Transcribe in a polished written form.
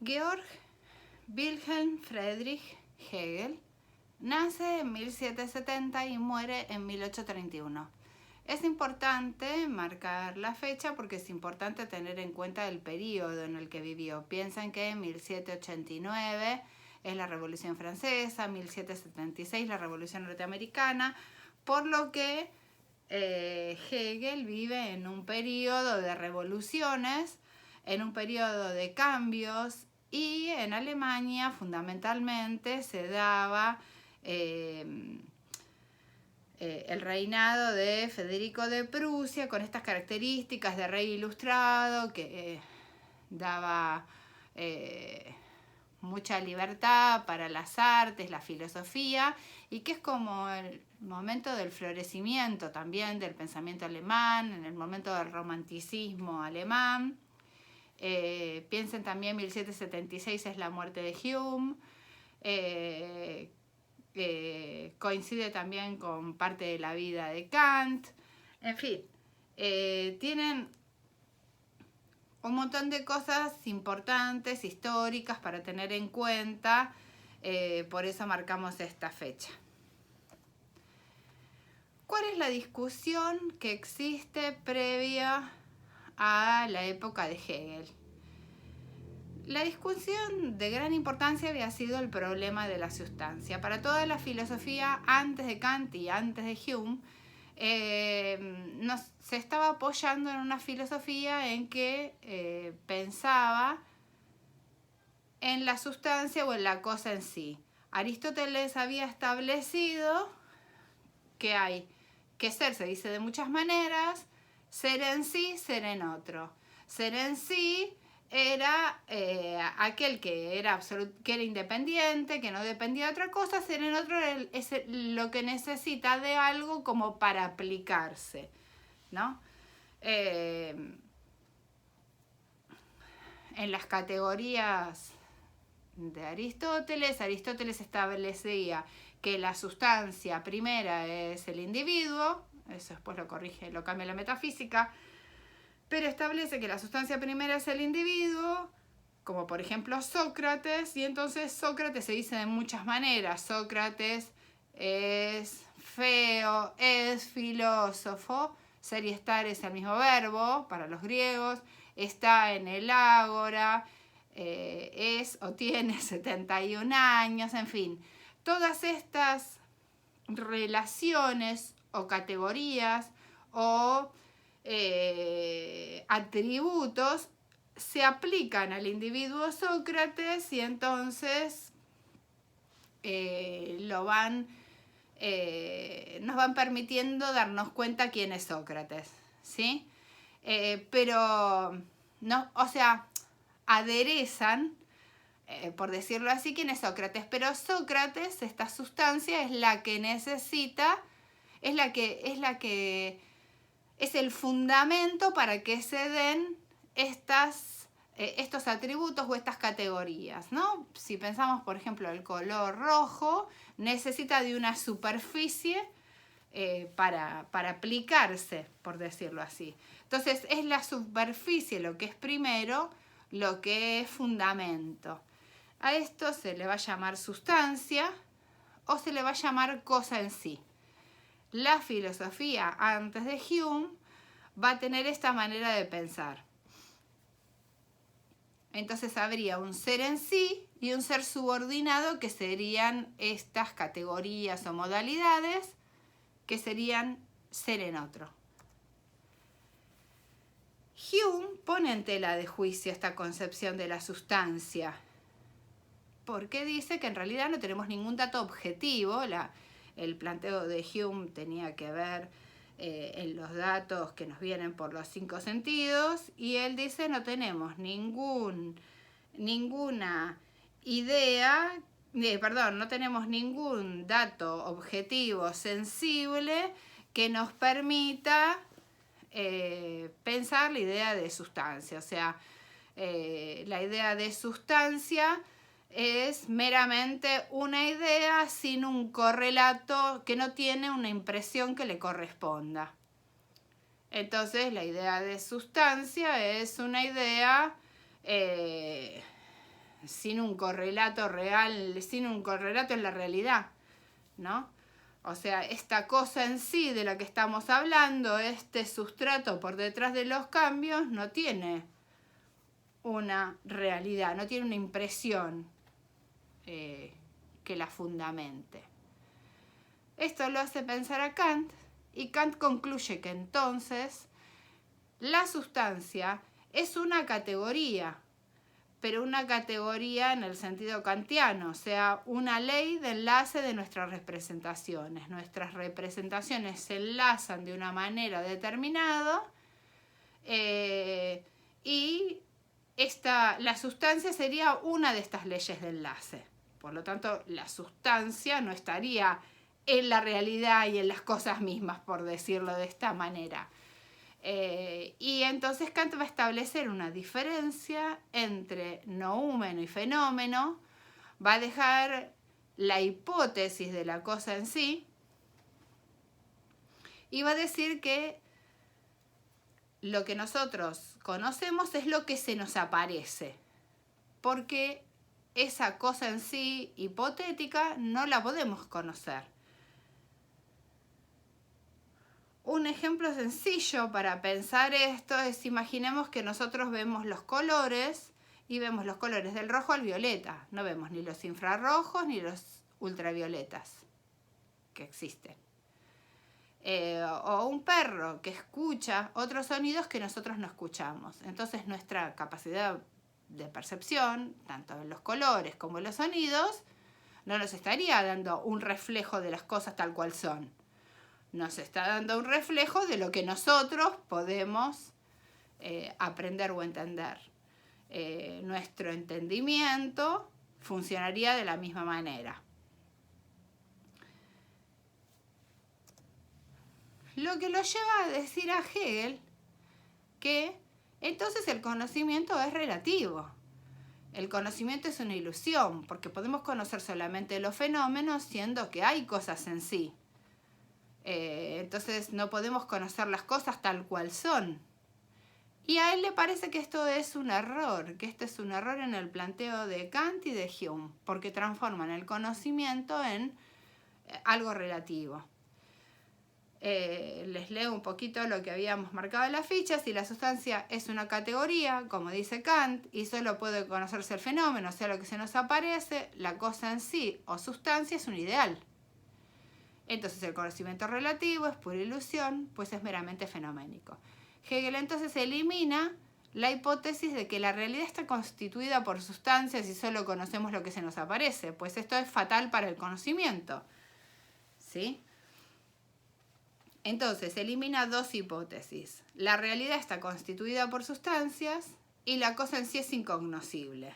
Georg Wilhelm Friedrich Hegel nace en 1770 y muere en 1831. Es importante marcar la fecha porque es importante tener en cuenta el periodo en el que vivió. Piensen que en 1789 es la Revolución Francesa, 1776 la Revolución Norteamericana, por lo que Hegel vive en un periodo de revoluciones, en un periodo de cambios, y en Alemania fundamentalmente se daba el reinado de Federico de Prusia, con estas características de rey ilustrado que daba mucha libertad para las artes, la filosofía, y que es como el momento del florecimiento también del pensamiento alemán, en el momento del romanticismo alemán. Piensen también 1776 es la muerte de Hume. Coincide también con parte de la vida de Kant. En fin, tienen un montón de cosas importantes, históricas para tener en cuenta, por eso marcamos esta fecha. ¿Cuál es la discusión que existe previa a la época de Hegel? La discusión de gran importancia había sido el problema de la sustancia. Para toda la filosofía antes de Kant y antes de Hume, se estaba apoyando en una filosofía en que pensaba en la sustancia o en la cosa en sí. Aristóteles había establecido que hay que ser, se dice de muchas maneras, ser en sí, ser en otro. Ser en sí era aquel que era independiente, que no dependía de otra cosa. Ser en otro es lo que necesita de algo como para aplicarse, ¿no? En las categorías de Aristóteles establecía que la sustancia primera es el individuo, eso después lo corrige, lo cambia la metafísica, pero establece que la sustancia primera es el individuo, como por ejemplo Sócrates, y entonces Sócrates se dice de muchas maneras. Sócrates es feo, es filósofo, ser y estar es el mismo verbo para los griegos, está en el ágora, es o tiene 71 años, en fin. Todas estas relaciones o categorías o atributos se aplican al individuo Sócrates y entonces nos van permitiendo darnos cuenta quién es Sócrates, ¿sí? Pero no, o sea, aderezan, por decirlo así, quién es Sócrates, pero Sócrates, esta sustancia, es la que necesita, es el fundamento para que se den estos atributos o estas categorías, ¿no? Si pensamos, por ejemplo, el color rojo necesita de una superficie para aplicarse, por decirlo así. Entonces, es la superficie lo que es primero, lo que es fundamento. A esto se le va a llamar sustancia o se le va a llamar cosa en sí. La filosofía antes de Hume va a tener esta manera de pensar. Entonces habría un ser en sí y un ser subordinado, que serían estas categorías o modalidades, que serían ser en otro. Hume pone en tela de juicio esta concepción de la sustancia, porque dice que en realidad no tenemos ningún dato objetivo. El planteo de Hume tenía que ver en los datos que nos vienen por los 5 sentidos, y él dice no tenemos ninguna idea, no tenemos ningún dato objetivo sensible que nos permita pensar la idea de sustancia. O sea, la idea de sustancia es meramente una idea sin un correlato, que no tiene una impresión que le corresponda. Entonces, la idea de sustancia es una idea sin un correlato real, sin un correlato en la realidad, ¿no? O sea, esta cosa en sí de la que estamos hablando, este sustrato por detrás de los cambios, no tiene una realidad, no tiene una impresión que la fundamente. Esto lo hace pensar a Kant, y Kant concluye que entonces la sustancia es una categoría, pero una categoría en el sentido kantiano, o sea, una ley de enlace de nuestras representaciones. Nuestras representaciones se enlazan de una manera determinada y la sustancia sería una de estas leyes de enlace. Por lo tanto, la sustancia no estaría en la realidad y en las cosas mismas, por decirlo de esta manera. Y entonces Kant va a establecer una diferencia entre noúmeno y fenómeno, va a dejar la hipótesis de la cosa en sí y va a decir que lo que nosotros conocemos es lo que se nos aparece, porque esa cosa en sí hipotética no la podemos conocer. Un ejemplo sencillo para pensar esto es, imaginemos que nosotros vemos los colores y vemos los colores del rojo al violeta. No vemos ni los infrarrojos ni los ultravioletas que existen. O un perro que escucha otros sonidos que nosotros no escuchamos. Entonces nuestra capacidad de percepción, tanto en los colores como en los sonidos, no nos estaría dando un reflejo de las cosas tal cual son. Nos está dando un reflejo de lo que nosotros podemos aprender o entender. Nuestro entendimiento funcionaría de la misma manera. Lo que lo lleva a decir a Hegel que entonces el conocimiento es relativo. El conocimiento es una ilusión, porque podemos conocer solamente los fenómenos siendo que hay cosas en sí. Entonces no podemos conocer las cosas tal cual son. Y a él le parece que esto es un error, que este es un error en el planteo de Kant y de Hume, porque transforman el conocimiento en algo relativo. Les leo un poquito lo que habíamos marcado en las fichas. Si la sustancia es una categoría, como dice Kant, y solo puede conocerse el fenómeno, o sea, lo que se nos aparece, la cosa en sí o sustancia es un ideal. Entonces el conocimiento relativo es pura ilusión, pues es meramente fenoménico. Hegel entonces elimina la hipótesis de que la realidad está constituida por sustancias y solo conocemos lo que se nos aparece, pues esto es fatal para el conocimiento. ¿Sí? Entonces elimina dos hipótesis. La realidad está constituida por sustancias y la cosa en sí es incognoscible.